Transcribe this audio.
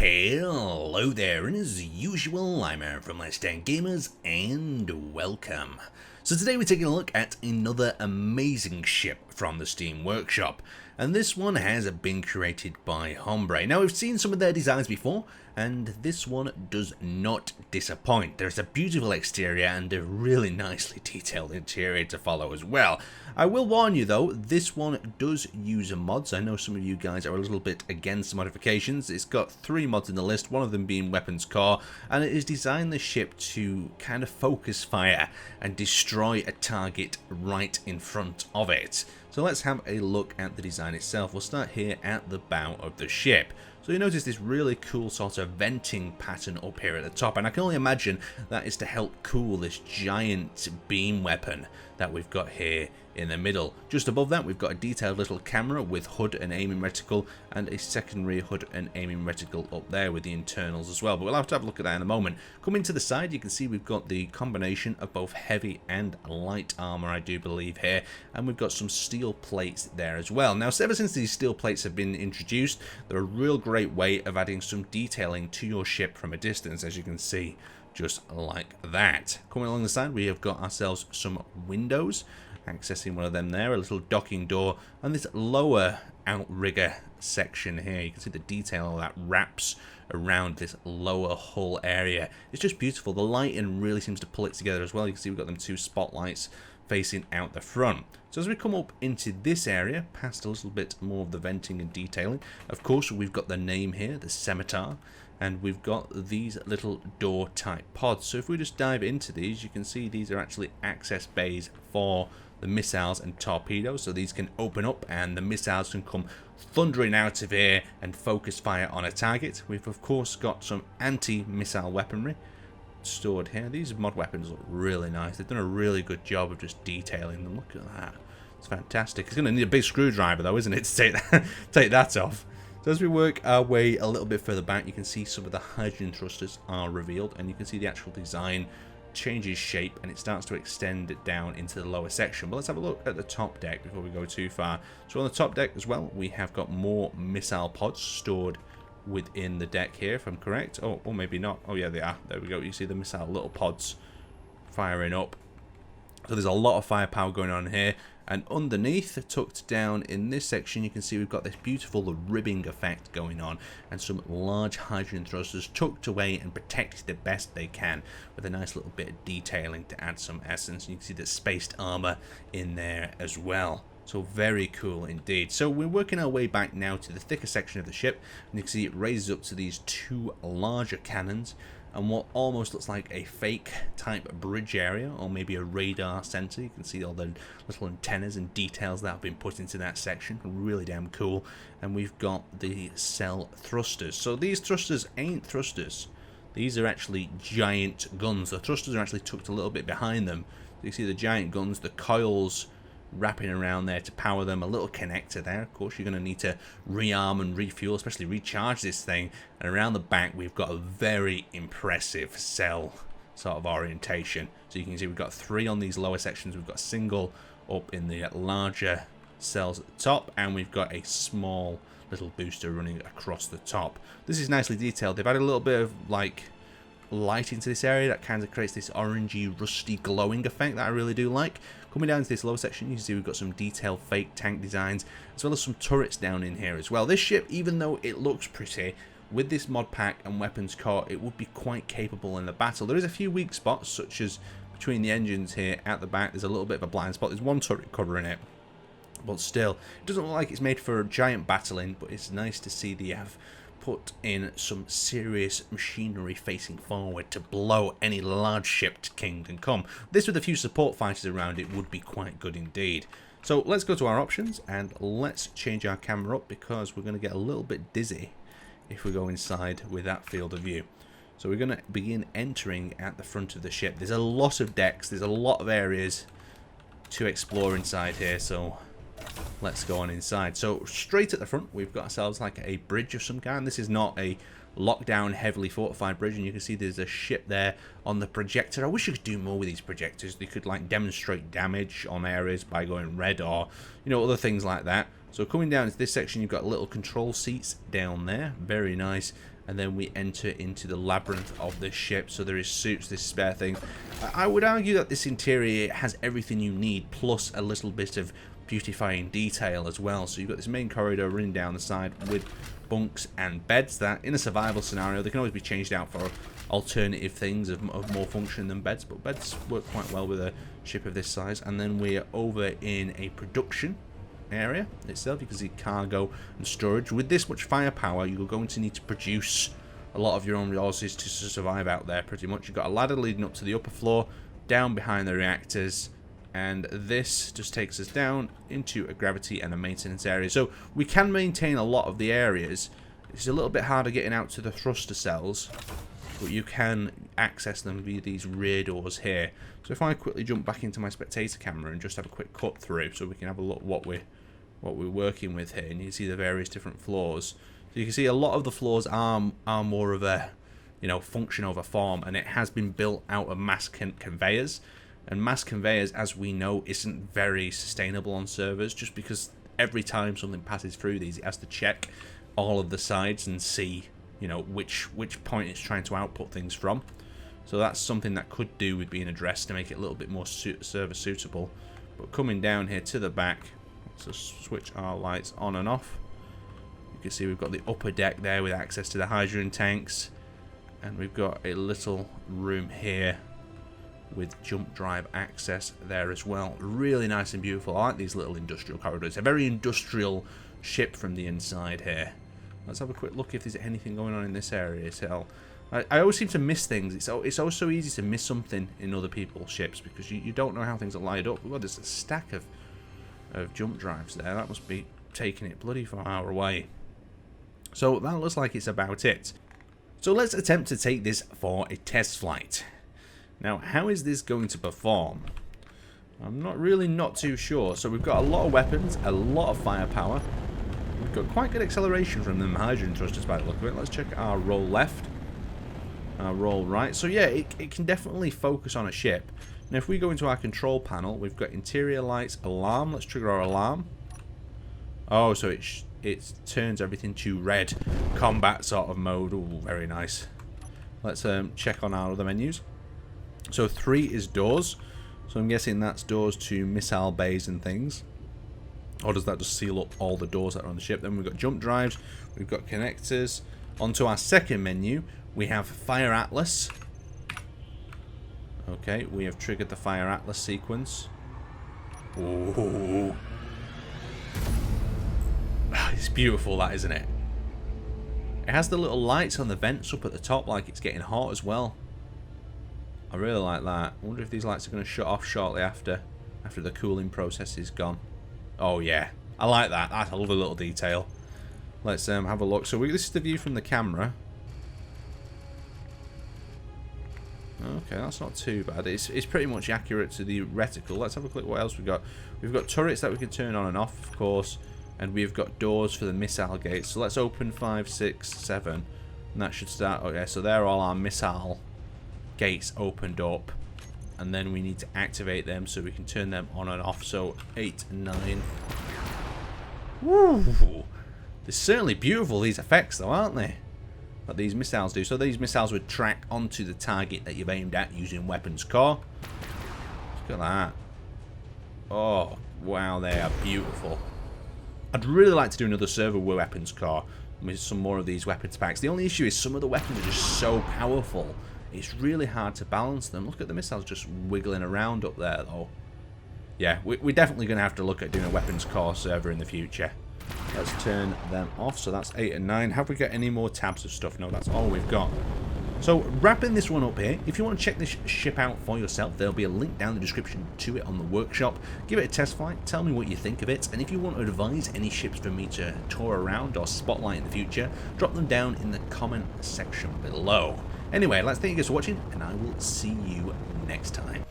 Hello there, and as usual, I'm Aaron from Laststandgamers, and welcome. So today we're taking a look at another amazing ship from the Steam Workshop, and this one has been created by Hombre. Now we've seen some of their designs before, and this one does not disappoint. There's a beautiful exterior and a really nicely detailed interior to follow as well. I will warn you though, this one does use mods. I know some of you guys are a little bit against modifications. It's got 3 mods in the list, one of them being weapons core, and it has designed the ship to kind of focus fire and destroy a target right in front of it. So let's have a look at the design itself. We'll start here at the bow of the ship. So you notice this really cool sort of venting pattern up here at the top, and I can only imagine that is to help cool this giant beam weapon that we've got here in the middle. Just above that we've got a detailed little camera with HUD and aiming reticle, and a secondary HUD and aiming reticle up there with the internals as well, but we'll have to have a look at that in a moment. Coming to the side, you can see we've got the combination of both heavy and light armor, I do believe, here, and we've got some steel plates there as well. Now ever since these steel plates have been introduced, they're a real great way of adding some detailing to your ship from a distance, as you can see, just like that. Coming along the side, we have got ourselves some windows, accessing one of them there, a little docking door, and this lower outrigger section here. You can see the detail that wraps around this lower hull area. It's just beautiful. The lighting really seems to pull it together as well. You can see we've got them 2 spotlights facing out the front. So as we come up into this area, past a little bit more of the venting and detailing, of course we've got the name here, the Scimitar, and we've got these little door type pods. So if we just dive into these, you can see these are actually access bays for the missiles and torpedoes, so these can open up and the missiles can come thundering out of here and focus fire on a target. We've of course got some anti-missile weaponry stored here. These mod weapons look really nice. They've done a really good job of just detailing them. Look at that. It's fantastic. It's going to need a big screwdriver though, isn't it, to take that off. So as we work our way a little bit further back, you can see some of the hydrogen thrusters are revealed, and you can see the actual design changes shape and it starts to extend it down into the lower section. But let's have a look at the top deck before we go too far. So on the top deck as well, we have got more missile pods stored within the deck here, if I'm correct. Oh, or maybe not. Oh yeah, they are. There we go. You see the missile little pods firing up. So there's a lot of firepower going on here. And underneath, tucked down in this section, you can see we've got this beautiful ribbing effect going on, and some large hydrogen thrusters tucked away and protected the best they can with a nice little bit of detailing to add some essence. And you can see the spaced armor in there as well. So very cool indeed. So we're working our way back now to the thicker section of the ship, and you can see it raises up to these 2 larger cannons and what almost looks like a fake type bridge area, or maybe a radar center. You can see all the little antennas and details that have been put into that section. Really damn cool. And we've got the cell thrusters. So these thrusters ain't thrusters. These are actually giant guns. The thrusters are actually tucked a little bit behind them. So you see the giant guns, the coils wrapping around there to power them, a little connector there. Of course, you're going to need to rearm and refuel, especially recharge this thing. And around the back, we've got a very impressive cell sort of orientation. So you can see we've got 3 on these lower sections. We've got a single up in the larger cells at the top, and we've got a small little booster running across the top. This is nicely detailed. They've added a little bit of like light into this area that kind of creates this orangey rusty glowing effect that I really do like. Coming down to this lower section, you can see we've got some detailed fake tank designs, as well as some turrets down in here as well. This ship, even though it looks pretty, with this mod pack and weapons core, it would be quite capable in the battle. There is a few weak spots, such as between the engines here at the back. There's a little bit of a blind spot. There's 1 turret covering it, but still, it doesn't look like it's made for a giant battling, but it's nice to see they have put in some serious machinery facing forward to blow any large ship king can come. This with a few support fighters around it would be quite good indeed. So let's go to our options and let's change our camera up, because we're going to get a little bit dizzy if we go inside with that field of view. So we're going to begin entering at the front of the ship. There's a lot of decks, there's a lot of areas to explore inside here, so let's go on inside. So straight at the front, we've got ourselves like a bridge of some kind. This is not a lockdown, heavily fortified bridge, and you can see there's a ship there on the projector. I wish you could do more with these projectors. They could like demonstrate damage on areas by going red, or you know, other things like that. So coming down into this section, you've got little control seats down there. Very nice. And then we enter into the labyrinth of this ship. So there is suits, this spare thing. I would argue that this interior has everything you need, plus a little bit of beautifying detail as well. So you've got this main corridor running down the side with bunks and beds that, in a survival scenario, they can always be changed out for alternative things of more function than beds. But beds work quite well with a ship of this size. And then we're over in a production area itself. You can see cargo and storage. With this much firepower, you're going to need to produce a lot of your own resources to survive out there pretty much. You've got a ladder leading up to the upper floor, down behind the reactors, and this just takes us down into a gravity and a maintenance area. So we can maintain a lot of the areas. It's a little bit harder getting out to the thruster cells, but you can access them via these rear doors here. So if I quickly jump back into my spectator camera and just have a quick cut through, so we can have a look what we're working with here, and you can see the various different floors. So you can see a lot of the floors are more of a, you know, function over form, and it has been built out of mass conveyors. And mass conveyors, as we know, isn't very sustainable on servers, just because every time something passes through these, it has to check all of the sides and see, you know, which point it's trying to output things from. So that's something that could do with being addressed to make it a little bit more server suitable. But coming down here to the back, let's switch our lights on and off. You can see we've got the upper deck there with access to the hydrogen tanks, and we've got a little room here with jump drive access there as well. Really nice and beautiful. I like these little industrial corridors. A very industrial ship from the inside here. Let's have a quick look if there's anything going on in this area. So I always seem to miss things. It's always so easy to miss something in other people's ships because you don't know how things are lined up. Well, there's a stack of jump drives there. That must be taking it bloody far away. So that looks like it's about it. So let's attempt to take this for a test flight. Now, how is this going to perform? I'm not too sure. So we've got a lot of weapons, a lot of firepower. We've got quite good acceleration from them hydrogen thrusters by the look of it. Let's check our roll left, our roll right. So yeah, it can definitely focus on a ship. Now, if we go into our control panel, we've got interior lights, alarm. Let's trigger our alarm. Oh, so it turns everything to red, combat sort of mode. Ooh, very nice. Let's check on our other menus. So 3 is doors. So I'm guessing that's doors to missile bays and things. Or does that just seal up all the doors that are on the ship? Then we've got jump drives. We've got connectors. Onto our second menu, we have Fire Atlas. Okay, we have triggered the Fire Atlas sequence. Ooh. It's beautiful, that, isn't it? It has the little lights on the vents up at the top like it's getting hot as well. I really like that. I wonder if these lights are going to shut off shortly after the cooling process is gone. Oh yeah, I like that. That's a lovely little detail. Let's have a look. So this is the view from the camera. Okay, that's not too bad. It's pretty much accurate to the reticle. Let's have a look what else we've got. We've got turrets that we can turn on and off, of course, and we've got doors for the missile gates. So let's open 5, 6, 7, and that should start. Okay, so there are all our missile gates opened up, and then we need to activate them so we can turn them on and off. So 8 and 9. Woo! They're certainly beautiful, these effects, though, aren't they? That these missiles do. So these missiles would track onto the target that you've aimed at using weapons core. Look at that. Oh, wow, they are beautiful. I'd really like to do another server with weapons core with some more of these weapons packs. The only issue is some of the weapons are just so powerful. It's really hard to balance them. Look at the missiles just wiggling around up there, though. Yeah, we're definitely going to have to look at doing a weapons core server in the future. Let's turn them off. So that's 8 and 9. Have we got any more tabs of stuff? No, that's all we've got. So wrapping this one up here, if you want to check this ship out for yourself, there'll be a link down in the description to it on the workshop. Give it a test flight, tell me what you think of it, and if you want to advise any ships for me to tour around or spotlight in the future, drop them down in the comment section below. Anyway, let's thank you guys for watching, and I will see you next time.